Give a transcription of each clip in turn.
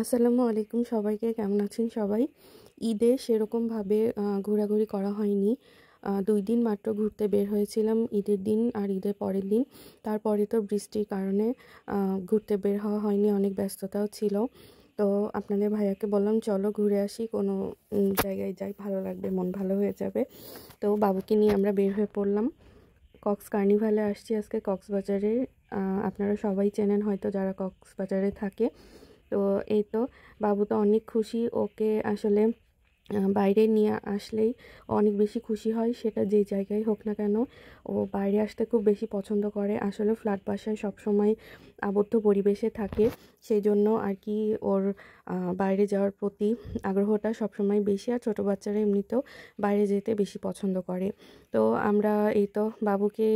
আসসালামু আলাইকুম সবাইকে, কেমন আছেন সবাই? ঈদে সেরকমভাবে ঘোরাঘুরি করা হয়নি। ২ দিন মাত্র ঘুরতে বের হয়েছিলাম, ঈদের দিন আর ঈদের পরের দিন। তারপরে তো বৃষ্টির কারণে ঘুরতে বের হওয়া হয়নি, অনেক ব্যস্ততাও ছিল। তো আপনাদের ভাইয়াকে বললাম চলো ঘুরে আসি, কোনো জায়গায় যাই, ভালো লাগবে, মন ভালো হয়ে যাবে। তো বাবুকে নিয়ে আমরা বের হয়ে পড়লাম। কক্স কার্নিভালে আসছি আজকে, কক্সবাজারে। আপনারা সবাই চেনেন হয়তো যারা কক্সবাজারে থাকে। তো এই তো বাবু তো অনেক খুশি, ওকে আসলে বাইরে নিয়ে আসলেই অনেক বেশি খুশি হয়, সেটা যেই জায়গায় হোক না কেন। ও বাইরে আসতে খুব বেশি পছন্দ করে, আসলে ফ্ল্যাট বাসায় সবসময় আবদ্ধ পরিবেশে থাকে, সেই জন্য আর কি ওর বাইরে যাওয়ার প্রতি আগ্রহটা সবসময় বেশি। আর ছোটো বাচ্চারা এমনিতেও বাইরে যেতে বেশি পছন্দ করে। তো আমরা এই তো বাবুকে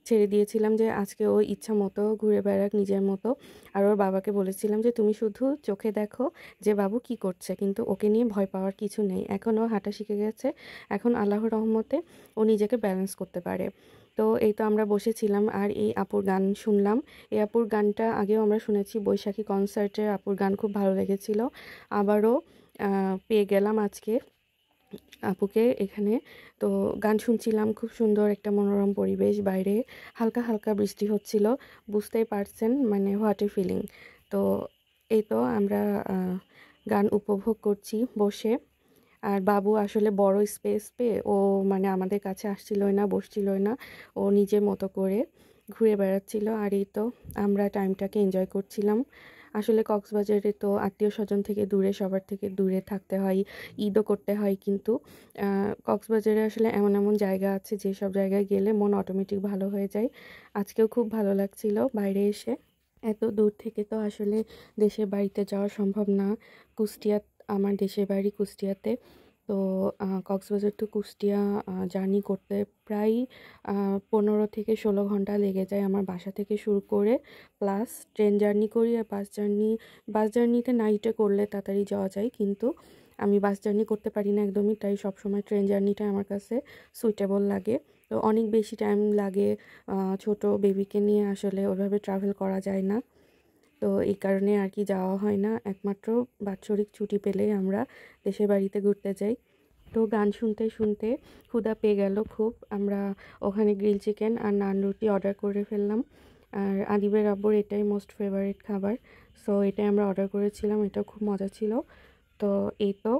ছেড়ে দিয়েছিলাম যে আজকে ও ইচ্ছা মতো ঘুরে বেড়াক নিজের মতো। আর ওর বাবাকে বলেছিলাম যে তুমি শুধু চোখে দেখো যে বাবু কি করছে, কিন্তু ওকে নিয়ে ভয় পাওয়ার কিছু নেই। এখন ও হাঁটা শিখে গেছে, এখন আল্লাহর রহমতে ও নিজেকে ব্যালেন্স করতে পারে। তো এই তো আমরা বসেছিলাম আর এই আপুর গান শুনলাম। এই আপুর গানটা আগেও আমরা শুনেছি, বৈশাখী কনসার্টে আপুর গান খুব ভালো লেগেছিল। আবারও পেয়ে গেলাম আজকে আপুকে এখানে। তো গান শুনছিলাম, খুব সুন্দর একটা মনোরম পরিবেশ, বাইরে হালকা হালকা বৃষ্টি হচ্ছিল, বুঝতেই পারছেন মানে হোয়াট এ ফিলিং। তো এই তো আমরা গান উপভোগ করছি বসে। আর বাবু আসলে বড় স্পেস পেয়ে ও মানে আমাদের কাছে আসছিলই না, বসছিলই না, ও নিজের মতো করে ঘুরে বেড়াচ্ছিল। আর এই তো আমরা টাইমটাকে এনজয় করছিলাম। আসলে কক্সবাজারে তো আত্মীয় স্বজন থেকে দূরে, সবার থেকে দূরে থাকতে হয়, ঈদও করতে হয়, কিন্তু কক্সবাজারে আসলে এমন এমন জায়গা আছে যেসব জায়গায় গেলে মন অটোমেটিক ভালো হয়ে যায়। আজকেও খুব ভালো লাগছিল বাইরে এসে। এত দূর থেকে তো আসলে দেশের বাড়িতে যাওয়া সম্ভব না। কুষ্টিয়া, আমার দেশের বাড়ি কুষ্টিয়াতে। তো কক্সবাজার টু কুষ্টিয়া জার্নি করতে প্রায় 15 থেকে 16 ঘন্টা লেগে যায় আমার বাসা থেকে শুরু করে। প্লাস ট্রেন জার্নি করি আর বাস জার্নিতে নাইটে করলে তাড়াতাড়ি যাওয়া যায়, কিন্তু আমি বাস জার্নি করতে পারি না একদমই, তাই সবসময় ট্রেন জার্নিটা আমার কাছে সুইটেবল লাগে। তো অনেক বেশি টাইম লাগে, ছোট বেবিকে নিয়ে আসলে ওইভাবে ট্রাভেল করা যায় না। তো এই কারণে আর কি যাওয়া হয় না, একমাত্র বাৎসরিক ছুটি পেলেই আমরা দেশের বাড়িতে ঘুরতে যাই। তো গান শুনতে শুনতে ক্ষুধা পেয়ে গেল খুব, আমরা ওখানে গ্রিল চিকেন আর নান রুটি অর্ডার করে ফেললাম। আর আদিবের আব্বুর এটাই মোস্ট ফেভারিট খাবার, সো এটাই আমরা অর্ডার করেছিলাম, এটাও খুব মজা ছিল। তো এই তো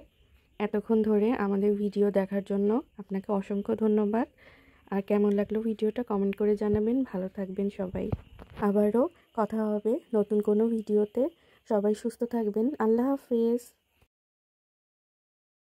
এতক্ষণ ধরে আমাদের ভিডিও দেখার জন্য আপনাকে অসংখ্য ধন্যবাদ। আর কেমন লাগলো ভিডিওটা কমেন্ট করে জানাবেন। ভালো থাকবেন সবাই, আবারও কথা হবে নতুন কোনো ভিডিওতে। সবাই সুস্থ থাকবেন, আল্লাহ হাফেজ।